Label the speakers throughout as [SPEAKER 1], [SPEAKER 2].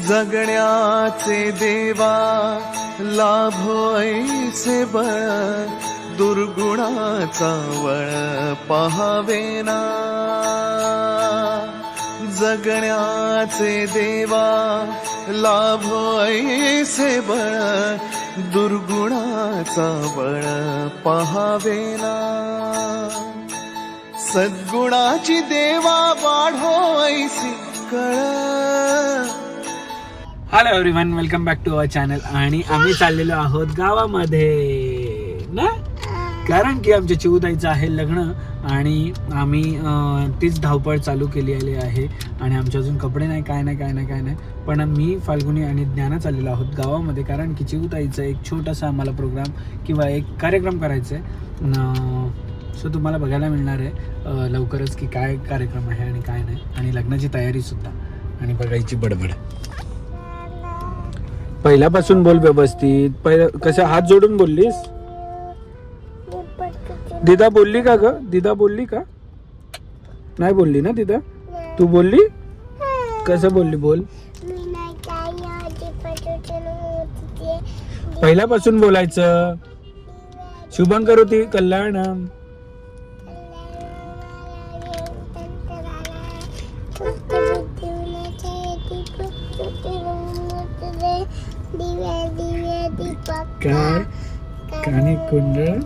[SPEAKER 1] जगण्याचे देवा लाभो ऐसे बळ, दुर्गुणाचा वळ पहावेना. जगण्याचे देवा लाभो ऐसे बळ, दुर्गुणाचा बळ पहावेना. सद्गुणाची देवा वाढो ऐसी कळ.
[SPEAKER 2] Hello everyone, welcome back to our channel. आणि आम्ही चाललेलो आहोत गावामध्ये ना, कारण की आमच्या चिवताईचं आहे लग्न आणि आम्ही तीच धावपळ चालू केलेली आहे. आणि आमचे अजून कपडे नाही, काय नाही. पण मी, फाल्गुनी आणि ज्ञाना चाललेलो आहोत गावामध्ये, कारण की चिवताईचं एक छोटासा आम्हाला प्रोग्राम किंवा एक कार्यक्रम करायचा आहे. सो तुम्हाला बघायला मिळणार आहे लवकरच की काय कार्यक्रम आहे आणि काय नाही, आणि लग्नाची तयारीसुद्धा आणि बघायची बडबड. पहिल्यापासून बोल व्यवस्थित. कसं हात जोडून बोललीस? दिदा बोलली का ग? दिदा बोलली का? नाही बोलली ना दिदा? तू बोलली? कसं बोलली? बोल. पहिल्यापासून बोलायचं. शुभंकरोती कल्याणम. काय काने कुंडळ.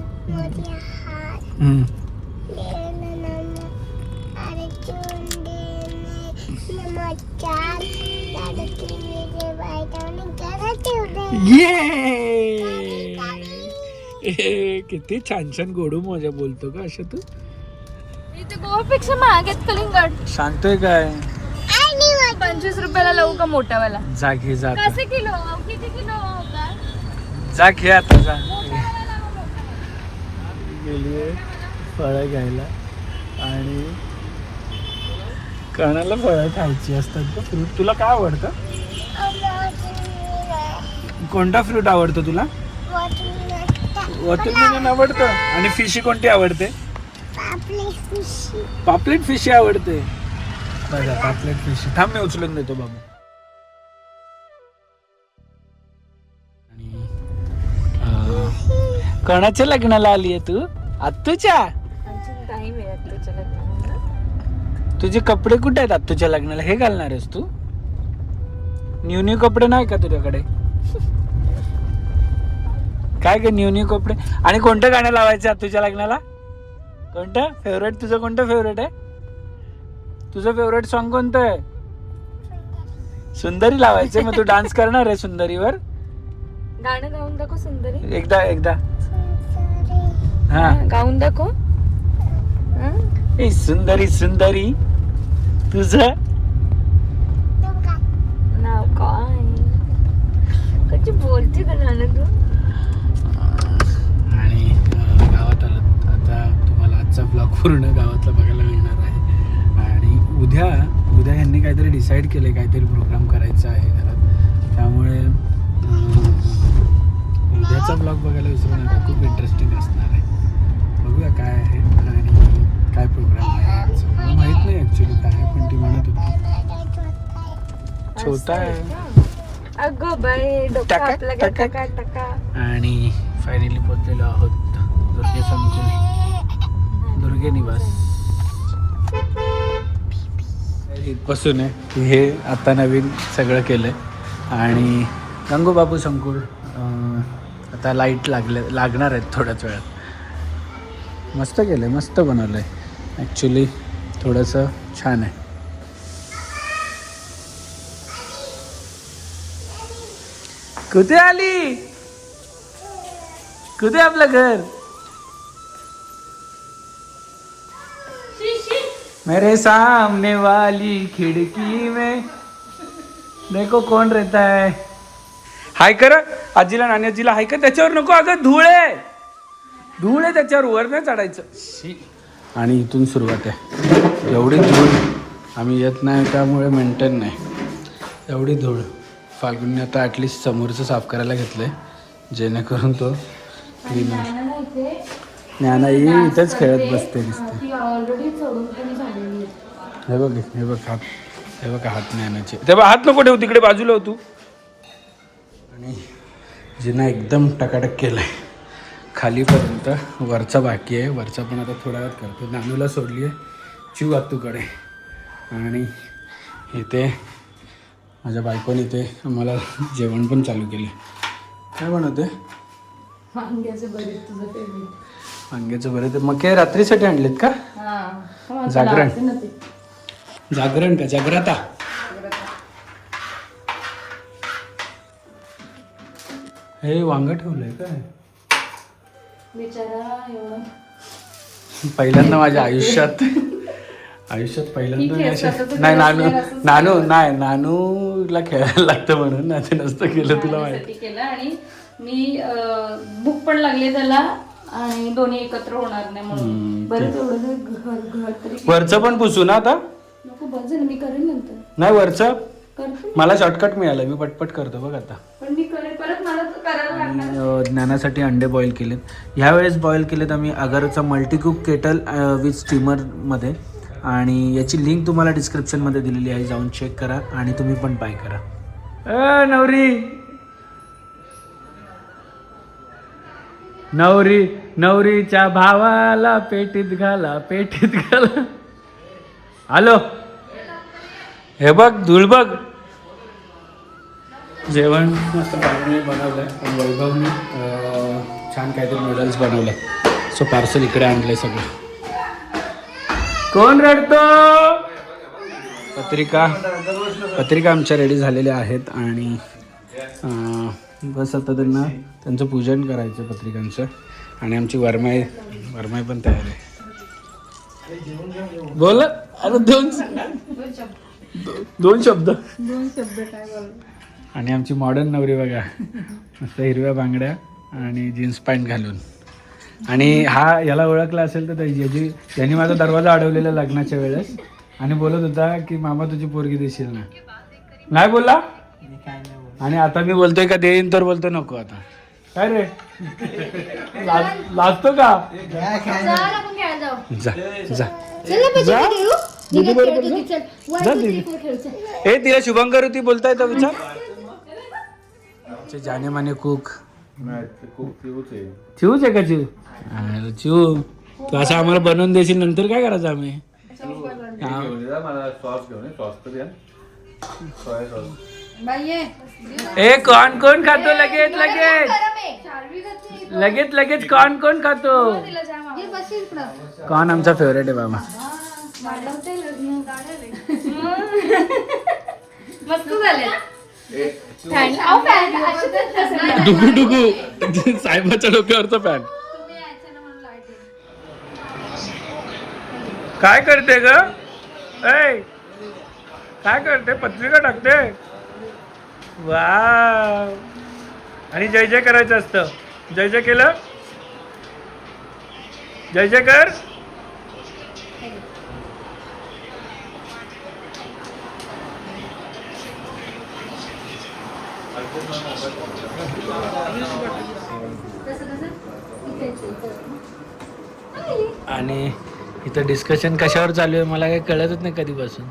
[SPEAKER 2] किती छान छान गोडू मजा बोलतो का अशा तू?
[SPEAKER 3] इथे गोवापेक्षा महागेत कलिंगड.
[SPEAKER 2] सांगतोय काय?
[SPEAKER 3] 25 रुपयाला लावू का मोठावाला?
[SPEAKER 2] जा घे, जा
[SPEAKER 3] कसे किलो? किती किलो होता?
[SPEAKER 2] जा घे आता, जा. गेलीये फळं घ्यायला आणि कणाला फळं खायची असतात का? फ्रूट तुला काय आवडतं? कोणता फ्रूट आवडतो तुला? वॉटरमेलन आवडतं. आणि फिशी कोणती आवडते? पापलेट फिशी आवडते. बघा, पापलेट फिशी. थांब, मी उचलून देतो बाबू. कोणाच्या लग्नाला आली आहे तू? आत्तूच्या? तुझे कपडे कुठे आहेत आत्तूच्या लग्नाला? हे घालणार आहेस तू? न्यू कपडे नाही का तुझ्याकडे? काय ग न्यू कपडे? आणि कोणतं गाणं लावायचं आत्तूच्या लग्नाला? कोणतं फेवरेट? तुझं कोणतं फेवरेट आहे? तुझं फेवरेट सॉन्ग कोणतं आहे? सुंदरी लावायचं. मग तू डान्स करणार आहे सुंदरीवर?
[SPEAKER 3] गाणं गाऊन दाखव सुंदरी.
[SPEAKER 2] एकदा हा
[SPEAKER 3] गाऊन दाखव.
[SPEAKER 2] ए सुंदरी सुंदरी तुझं
[SPEAKER 3] नाव काय? कशी बोलते का गाणं तू?
[SPEAKER 2] आणि गावात आलं आता. तुम्हाला आजचा ब्लॉग पूर्ण गावातला बघायला मिळणार आहे. आणि उद्या ह्यांनी काहीतरी डिसाईड केलंय, काहीतरी प्रोग्राम करायचा आहे घरात. त्यामुळे उद्याचा ब्लॉग बघायला विसरू नका, खूप इंटरेस्टिंग असणार आहे. बघूया काय आहे आणि काय प्रोग्राम आहे. मला माहित नाही ऍक्च्युली काय आहे, पण ती म्हणत होती छोटा आहे.
[SPEAKER 3] अगो बाई, डोकं आपलं काय टका टका.
[SPEAKER 2] आणि फायनली पोहोचलेलो आहोत दुर्गे संकुल, दुर्गे निवास. इथपासून आहे हे आता नवीन सगळं केलंय. आणि गंगूबाबू संकुल आता लाईट लागणार आहेत थोड्याच वेळात. मस्त केलं आहे, मस्त बनवलं आहे ॲक्च्युली. थोडंसं छान आहे. कुठे आली? कुठे आपलं घर? मेरे सामने वाली खिड़की में देखो कौन रहता है. हाय कर आजीला, नानी आजीला हाय कर. त्याच्यावर नको अगं, धूळ आहे त्याच्यावर, वर नाही चढायचं. आणि इथून सुरुवात आहे. एवढी धूळ आम्ही येत नाही त्यामुळे मेंटेन नाही. एवढी धूळ. फाल्गुनने आता ॲटलिस्ट समोरचं साफ करायला घेतलं आहे, जेणेकरून तो क्लीन आहे. ज्ञाना इथंच खेळत बसते दिसते. हे बघ हात हे बघा हात नाही आणायचे, तेव्हा हात नको ठेवू, तिकडे बाजूला होतो. आणि जिना एकदम टकाटक केलाय खालीपर्यंत, वरचा बाकी आहे. वरचा पण आता थोड्या वेळात करतो. नानूला सोडली आहे चिव आत्तूकडे. आणि इथे माझ्या बायकोने इथे आम्हाला जेवण पण चालू केले. काय बनवते?
[SPEAKER 3] वांग्याचं भरीत, तुझं फेवरेट.
[SPEAKER 2] वांग्याचं भरीत. मग काय रात्रीसाठी आणलेत का? जागरण जागरण का जागराता? हे वांग ठेवलंय काय?
[SPEAKER 3] बिचारा एवढं
[SPEAKER 2] पहिल्यांदा माझ्या आयुष्यात पहिल्यांदा मी नाही नानूला खेळायला लागतं म्हणून नाही ते नसतं केलं, तुला माहिती
[SPEAKER 3] केलं. आणि मी भूक पण लागली त्याला आणि दोन्ही एकत्र होणार नाही म्हणून बरं तेवढं घर तरी.
[SPEAKER 2] वरचं पण पुसू ना आता?
[SPEAKER 3] नको, बस झालं, मी करेन नंतर.
[SPEAKER 2] नाही वरचं
[SPEAKER 3] करते
[SPEAKER 2] मला शॉर्टकट मिळालं, मी पटपट करतो बघ आता.
[SPEAKER 3] पण मी करेन परत, मला तर करायला लागणार.
[SPEAKER 2] ज्ञानासाठी अंडे बॉईल केलेत. ह्यावेळेस बॉईल केलेत आम्ही अगरचा मल्टीकुक केटल विथ स्टीमरमध्ये. आणि याची लिंक तुम्हाला डिस्क्रिप्शनमध्ये दिलेली आहे, जाऊन चेक करा आणि तुम्ही पण बाय करा. नवरीच्या भावाला पेटीत घाला. हॅलो, हे बघ धूळ बघ. जेवण मस्त बाळूने बनवलंय पण वैभवने छान काहीतरी नूडल्स बनवले. सो पार्सल इकडे आणलंय सगळं. कोण रडतो? पत्रिका आमच्या रेडी झालेल्या आहेत आणि बस आता त्यांचं पूजन करायचं पत्रिकांचं. आणि आमची वरमाई पण तयार आहे. बोल अरे दोन शब्द
[SPEAKER 3] काय बोल.
[SPEAKER 2] आणि आमची मॉडर्न नवरी बघा, मस्त हिरव्या बांगड्या आणि जीन्स पॅन्ट घालून. आणि हा याला ओळखला असेल तर यांनी माझा दरवाजा अडवलेला लग्नाच्या वेळेस आणि बोलत होता की मामा तुझी पोरगी देशील ना. नाही बोलला. आणि आता मी बोलतोय का देईन, तर बोलतो नको. आता काय रे लाजतो का? जा ए तिला शुभंकर होती बोलता येतं विचार. जाने माने कुक चिवच आहे का? चिव तू असं आम्हाला बनवून देशील, नंतर काय करायचं आम्ही? ए कोण खातो लगेच कोण खातो? कोण आमचा फेवरेट आहे बाबा.
[SPEAKER 3] मस्त झाले.
[SPEAKER 2] डुगू साहेबाच्या डोक्यावरचा फॅन. काय करते ग? काय करते? पत्रिका टाकते. वा. आणि जय जय करायचं असतं. जय जय केलं? जय जय कर. आणि इथं डिस्कशन कशावर चालू आहे मला काही कळतच नाही कधीपासून.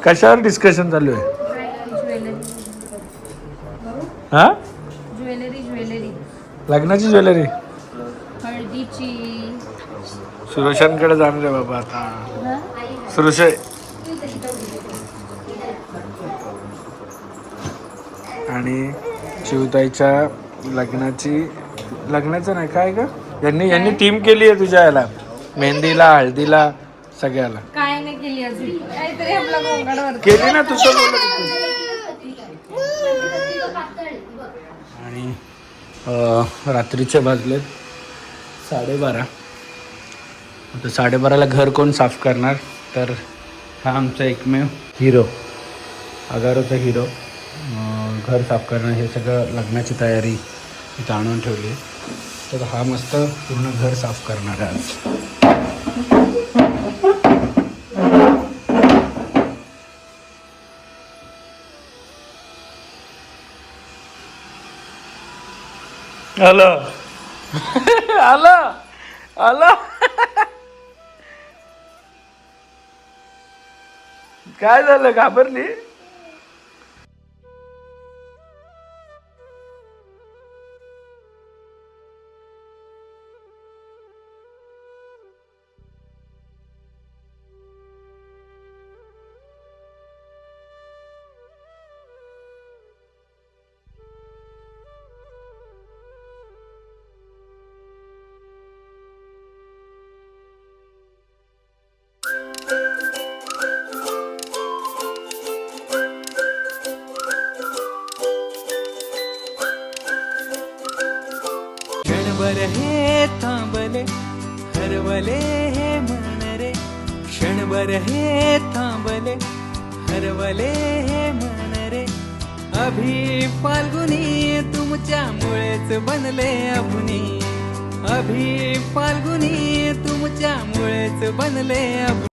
[SPEAKER 2] कशावर डिस्कशन चालू आहे? हा
[SPEAKER 3] ज्वेलरी
[SPEAKER 2] लग्नाची ज्वेलरी
[SPEAKER 3] हळदीची.
[SPEAKER 2] सुरोशांकडे जाणार आहे बाबा आता. सुरोश आणि चिवताईच्या लग्नाचं नाही काय का यांनी टीम केली आहे तुझ्या याला, मेहंदीला हळदीला सगळ्याला.
[SPEAKER 3] काय नाही केली अजून, काहीतरी आपला गोंगाडवर
[SPEAKER 2] केली ना तुझं बोलत होती. आणि रात्रीचे वाजलेत 12:30. आता 12:30ला घर कोण साफ करणार? तर हा आमचा एकमेव हिरो, अगारोचा हिरो घर साफ करणं, हे सगळं लग्नाची तयारी इथं आणून ठेवली. तर हा मस्त पूर्ण घर साफ करणार आहे आज. आलं काय झालं, घाबरली?
[SPEAKER 4] क्षणभर हे थांबले हरवले हे मन रे, क्षणभर हे थांबले हरवले हे मन रे. अभि फाल्गुनी तुमच्यामुळेच बनले अभुनी, अभि फाल्गुनी तुमच्यामुळेच बनले अभुनी.